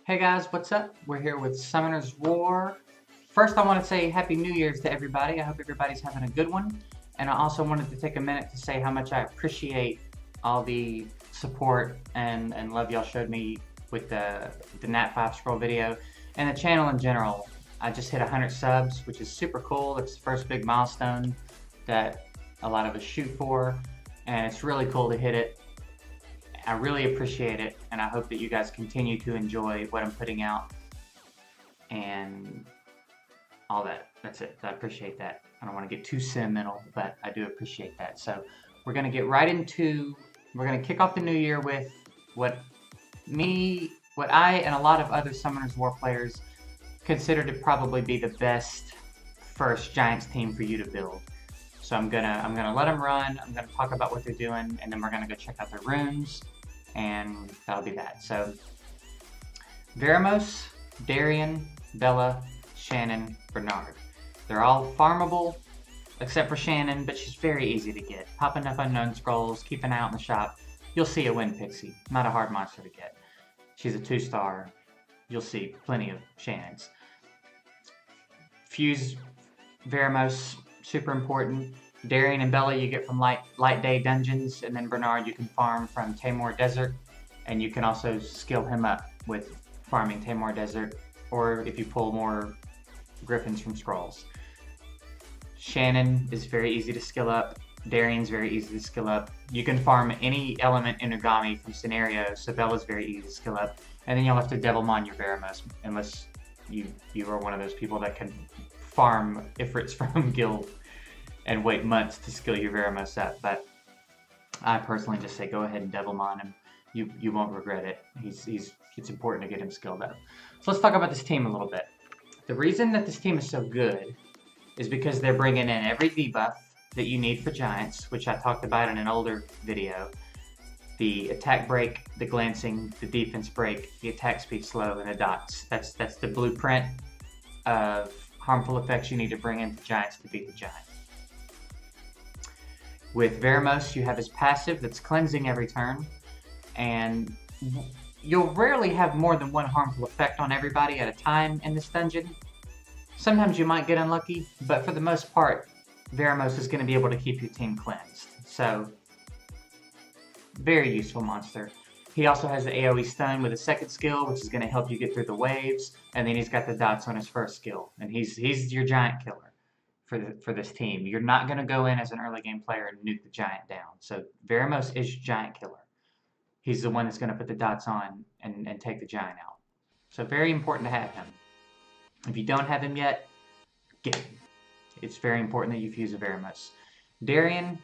Hey guys, what's up? We're here with Summoner's War. First, I want to say Happy New Year's to everybody. I hope everybody's having a good one. And I also wanted to take a minute to say how much I appreciate all the support and love y'all showed me with the Nat 5 scroll video and the channel in general. I just hit 100 subs, which is super cool. It's the first big milestone that a lot of us shoot for, and it's really cool to hit it. I really appreciate it, and I hope that you guys continue to enjoy what I'm putting out and all that. That's it. I appreciate that. I don't want to get too sentimental, but I do appreciate that. So we're going to get right into, we're going to kick off the new year with what I and a lot of other Summoners War players consider to probably be the best first Giants team for you to build. So I'm gonna let them run. I'm gonna talk about what they're doing, and then we're gonna go check out their runes, and that'll be that. So Veramos, Darian, Bella, Shannon, Bernard. They're all farmable, except for Shannon, but she's very easy to get. Popping up unknown scrolls, keep an eye out in the shop. You'll see a Wind Pixie. Not a hard monster to get. She's a 2-star. You'll see plenty of Shannons. Fuse Veramos, super important. Darian and Bella you get from light day dungeons, and then Bernard you can farm from Tamor Desert, and you can also skill him up with farming Tamor Desert, or if you pull more griffins from scrolls. Shannon is very easy to skill up. Darian's very easy to skill up. You can farm any element in Ugami from scenarios, so Bella's very easy to skill up. And then you'll have to Devilmon your Veramos, unless you are one of those people that can farm Ifrits from guild and wait months to skill your Veramos up. But I personally just say go ahead and Devilmon him. You won't regret it. It's important to get him skilled up. So let's talk about this team a little bit. The reason that this team is so good is because they're bringing in every debuff that you need for Giants, which I talked about in an older video. The attack break, the glancing, the defense break, the attack speed slow, and the dots. That's the blueprint of harmful effects you need to bring into Giants to beat the Giant. With Veramos, you have his passive that's cleansing every turn, and you'll rarely have more than one harmful effect on everybody at a time in this dungeon. Sometimes you might get unlucky, but for the most part, Veramos is going to be able to keep your team cleansed. So, very useful monster. He also has the AoE stun with a second skill, which is going to help you get through the waves, and then he's got the dots on his first skill, and he's your Giant killer for this team. You're not going to go in as an early game player and nuke the Giant down. So Veramos is your Giant killer. He's the one that's going to put the dots on and take the Giant out. So very important to have him. If you don't have him yet, get him. It's very important that you fuse a Veramos. Darian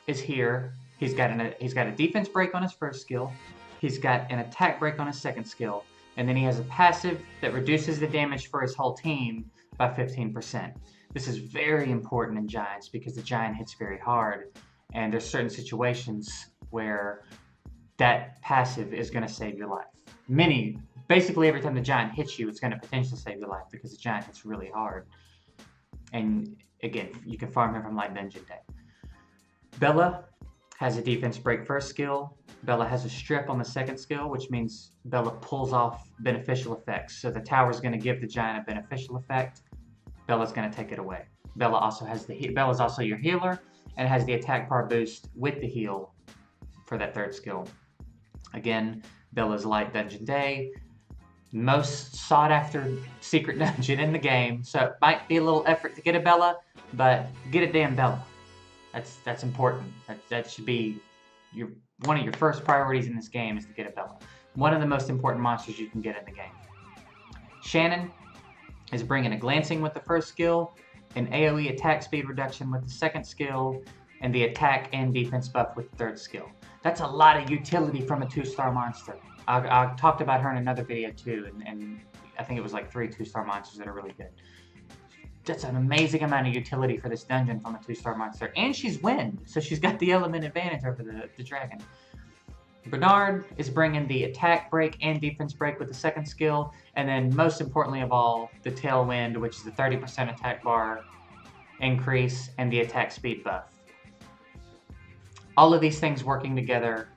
is here. He's got a defense break on his first skill. He's got an attack break on his second skill. And then he has a passive that reduces the damage for his whole team by 15%. This is very important in Giants because the Giant hits very hard. And there's certain situations where that passive is going to save your life. Basically every time the Giant hits you, it's going to potentially save your life because the Giant hits really hard. And again, you can farm him from Light Dungeon Day. Bella has a defense break first skill. Bella has a strip on the second skill, which means Bella pulls off beneficial effects. So the tower is going to give the Giant a beneficial effect. Bella's going to take it away. Bella's also your healer and has the attack power boost with the heal for that third skill. Again, Bella's Light Dungeon Day. Most sought after secret dungeon in the game, so it might be a little effort to get a Bella, but get a damn Bella. That's important. That should be one of your first priorities in this game is to get a Bella. One of the most important monsters you can get in the game. Shannon is bringing a glancing with the first skill, an AoE attack speed reduction with the second skill, and the attack and defense buff with the third skill. That's a lot of utility from a 2-star monster. I talked about her in another video too, and I think it was like 3 2-star monsters that are really good. That's an amazing amount of utility for this dungeon from a 2-star monster. And she's wind, so she's got the element advantage over the dragon. Bernard is bringing the attack break and defense break with the second skill, and then most importantly of all, the tailwind, which is the 30% attack bar increase and the attack speed buff. All of these things working together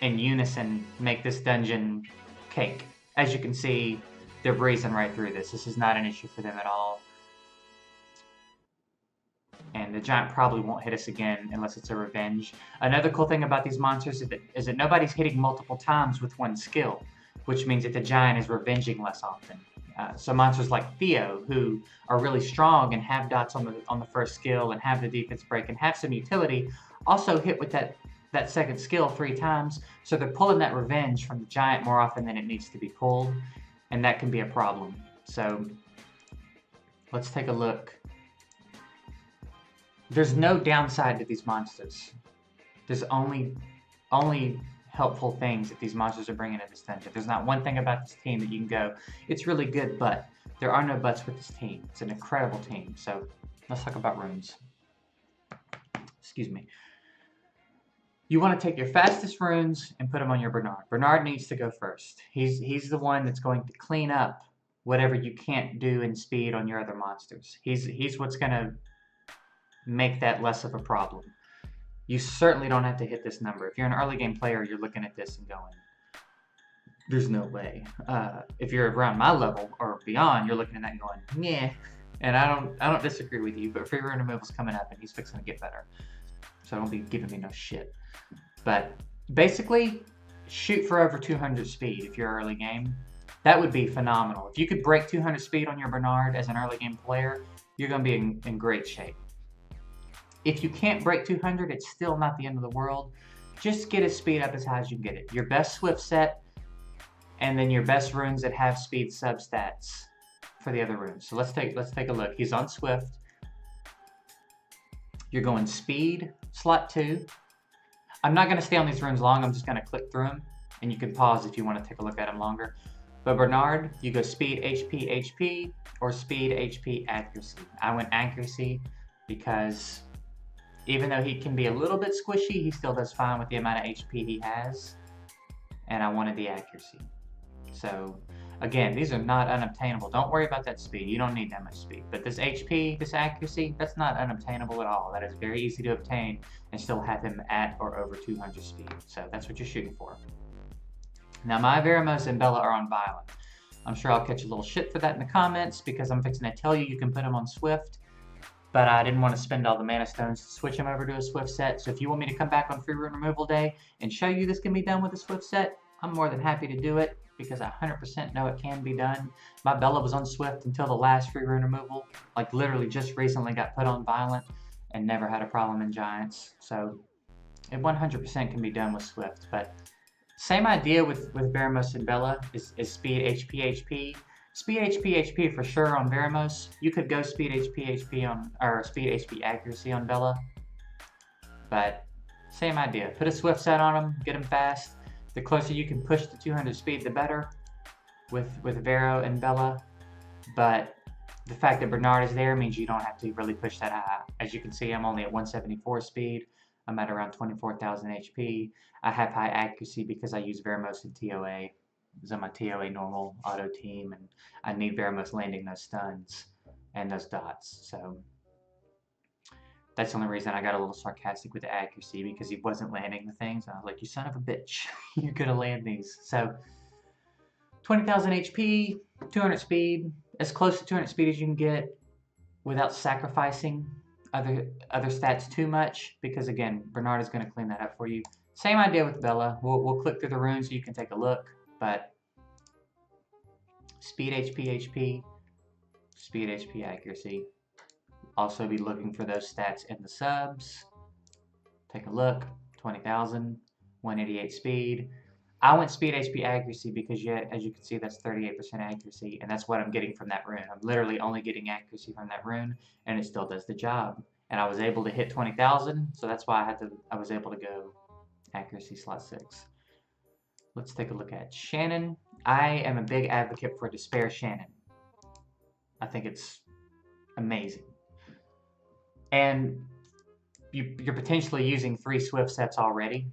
in unison make this dungeon cake. As you can see, they're breezing right through this. This is not an issue for them at all. And the giant probably won't hit us again unless it's a revenge. Another cool thing about these monsters is that nobody's hitting multiple times with one skill, which means that the giant is revenging less often. So monsters like Theo, who are really strong and have dots on the first skill and have the defense break and have some utility, also hit with that second skill 3 times. So they're pulling that revenge from the giant more often than it needs to be pulled, and that can be a problem. So let's take a look. There's no downside to these monsters. There's only helpful things that these monsters are bringing to this dungeon. There's not one thing about this team that you can go, it's really good, but there are no buts with this team. It's an incredible team. So let's talk about runes. Excuse me. You want to take your fastest runes and put them on your Bernard. Bernard needs to go first. He's the one that's going to clean up whatever you can't do in speed on your other monsters. He's what's going to make that less of a problem. You certainly don't have to hit this number. If you're an early game player, you're looking at this and going, there's no way. If you're around my level or beyond, you're looking at that and going, yeah. And I don't disagree with you, but free rune removal's coming up and he's fixing to get better. So don't be giving me no shit. But basically, shoot for over 200 speed if you're early game. That would be phenomenal. If you could break 200 speed on your Bernard as an early game player, you're going to be in great shape. If you can't break 200, it's still not the end of the world. Just get his speed up as high as you can get it. Your best Swift set, and then your best runes that have speed substats for the other runes. So let's take a look. He's on Swift. You're going speed, slot 2. I'm not going to stay on these runes long. I'm just going to click through them, and you can pause if you want to take a look at them longer. But Bernard, you go speed, HP, HP, or speed, HP, accuracy. I went accuracy because even though he can be a little bit squishy, he still does fine with the amount of HP he has. And I wanted the accuracy. So, again, these are not unobtainable. Don't worry about that speed. You don't need that much speed. But this HP, this accuracy, that's not unobtainable at all. That is very easy to obtain and still have him at or over 200 speed. So that's what you're shooting for. Now, my Veramos and Bella are on Violent. I'm sure I'll catch a little shit for that in the comments because I'm fixing to tell you can put them on Swift. But I didn't want to spend all the mana stones to switch them over to a Swift set. So if you want me to come back on free rune removal day and show you this can be done with a Swift set, I'm more than happy to do it because I 100% know it can be done. My Bella was on Swift until the last free rune removal. Like literally just recently got put on Violent and never had a problem in Giants. So it 100% can be done with Swift. But same idea with Veramos and Bella is speed, HP, HP. Speed HP HP for sure on Veramos. You could go speed HP HP on, or speed HP accuracy on Bella. But same idea. Put a Swift set on them, get them fast. The closer you can push to 200 speed, the better with Vero and Bella. But the fact that Bernard is there means you don't have to really push that high. As you can see, I'm only at 174 speed. I'm at around 24,000 HP. I have high accuracy because I use Veramos and TOA. Is on my TOA normal auto team, and I need Veramos landing those stuns and those dots. So that's the only reason I got a little sarcastic with the accuracy because he wasn't landing the things. I was like, you son of a bitch, you're gonna land these. So 20,000 HP, 200 speed, as close to 200 speed as you can get without sacrificing other stats too much because again, Bernard is gonna clean that up for you. Same idea with Bella. We'll click through the runes so you can take a look. But speed HP HP, speed HP accuracy. Also be looking for those stats in the subs. Take a look. 20,000, 188 speed. I went speed HP accuracy because as you can see, that's 38% accuracy, and that's what I'm getting from that rune. I'm literally only getting accuracy from that rune, and it still does the job. And I was able to hit 20,000, so that's why I was able to go accuracy slot 6. Let's take a look at Shannon. I am a big advocate for Despair Shannon. I think it's amazing. And you're potentially using 3 Swift sets already.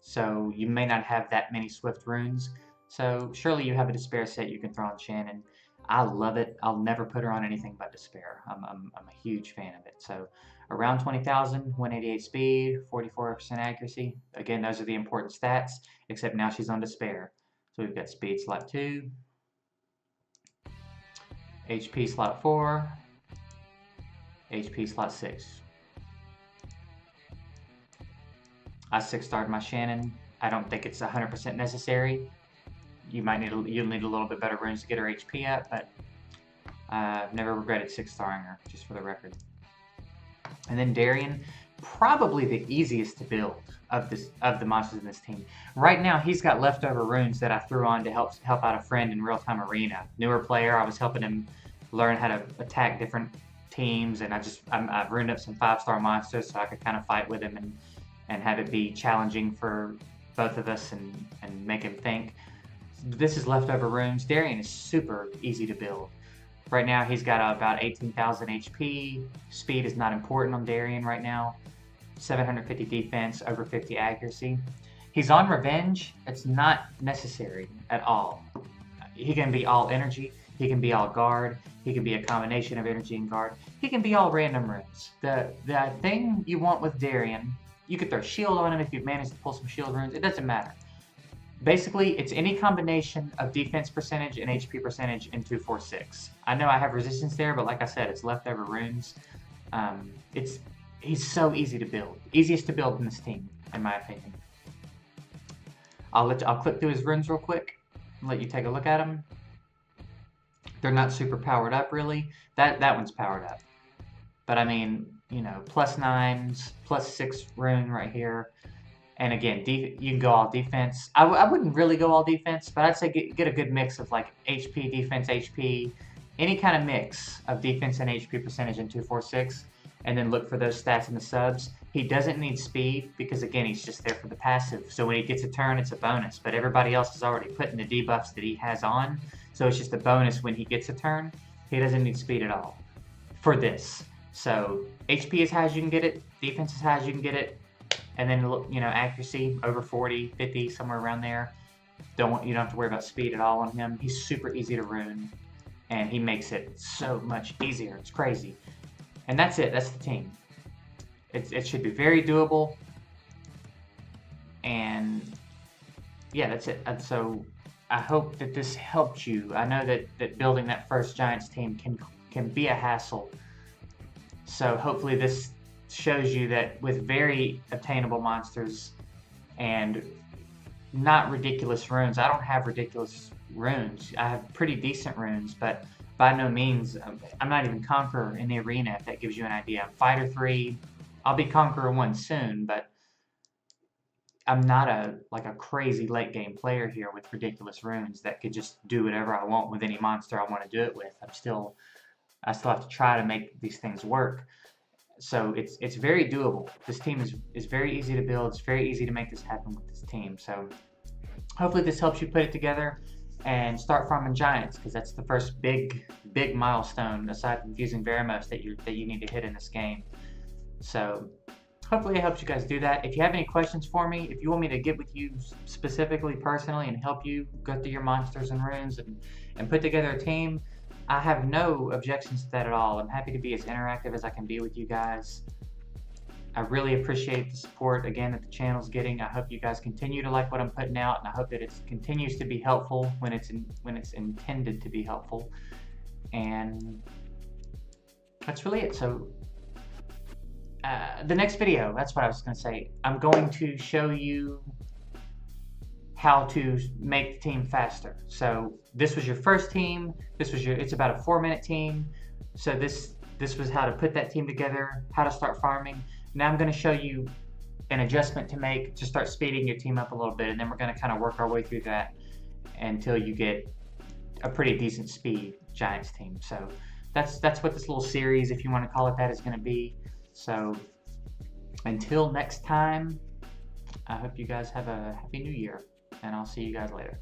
So you may not have that many Swift runes. So surely you have a Despair set you can throw on Shannon. I love it. I'll never put her on anything but Despair. I'm a huge fan of it. So around 20,000, 188 speed, 44% accuracy. Again, those are the important stats, except now she's on Despair. So we've got speed slot 2, HP slot 4, HP slot 6. I 6-starred my Shannon. I don't think it's 100% necessary. You'll need a little bit better runes to get her HP up, but I've never regretted 6-starring her, just for the record. And then Darien, probably the easiest to build of the monsters in this team. Right now, he's got leftover runes that I threw on to help out a friend in real-time arena. Newer player, I was helping him learn how to attack different teams, and I've ruined up some 5-star monsters so I could kind of fight with him and have it be challenging for both of us and make him think. This is leftover runes. Darien is super easy to build. Right now he's got about 18,000 HP. Speed is not important on Darien right now. 750 defense, over 50 accuracy. He's on revenge. It's not necessary at all. He can be all energy. He can be all guard. He can be a combination of energy and guard. He can be all random runes. The thing you want with Darien, you could throw shield on him if you've managed to pull some shield runes. It doesn't matter. Basically, it's any combination of defense percentage and HP percentage in 246. I know I have resistance there, but like I said, it's leftover runes. He's so easy to build. Easiest to build in this team, in my opinion. I'll click through his runes real quick and let you take a look at them. They're not super powered up, really. That one's powered up. But I mean, you know, +9s, +6 rune right here. And again, you can go all defense. I wouldn't really go all defense, but I'd say get a good mix of like HP, defense, HP, any kind of mix of defense and HP percentage in 246, and then look for those stats in the subs. He doesn't need speed because again, he's just there for the passive. So when he gets a turn, it's a bonus. But everybody else is already putting the debuffs that he has on, so it's just a bonus when he gets a turn. He doesn't need speed at all for this. So HP as high as you can get it, defense as high as you can get it. And then, you know, accuracy over 40, 50, somewhere around there. You don't have to worry about speed at all on him. He's super easy to rune, and he makes it so much easier. It's crazy. And that's it. That's the team. It should be very doable. And yeah, that's it. And so I hope that this helped you. I know that building that first Giants team can be a hassle. So hopefully this shows you that with very obtainable monsters and not ridiculous runes. I don't have ridiculous runes. I have pretty decent runes, but by no means, I'm not even Conqueror in the arena, if that gives you an idea. I'm Fighter 3. I'll be Conqueror 1 soon, but I'm not a crazy late game player here with ridiculous runes that could just do whatever I want with any monster I want to do it with. I still have to try to make these things work. So it's very doable. This team is very easy to build. It's very easy to make this happen with this team. So hopefully this helps you put it together and start farming Giants, because that's the first big milestone aside from fusing Veramos that you need to hit in this game. So hopefully it helps you guys do that. If you have any questions for me, if you want me to get with you specifically, personally, and help you go through your monsters and runes and put together a team, I have no objections to that at all. I'm happy to be as interactive as I can be with you guys. I really appreciate the support, again, that the channel's getting. I hope you guys continue to like what I'm putting out, and I hope that it continues to be helpful when it's intended to be helpful. And that's really it. So the next video, that's what I was going to say. I'm going to show you how to make the team faster. So this was your first team. It's about a 4-minute team. So this was how to put that team together, how to start farming. Now I'm going to show you an adjustment to make to start speeding your team up a little bit, and then we're going to kind of work our way through that until you get a pretty decent speed Giants team. So that's what this little series, if you want to call it that, is going to be. So until next time, I hope you guys have a happy new year, and I'll see you guys later.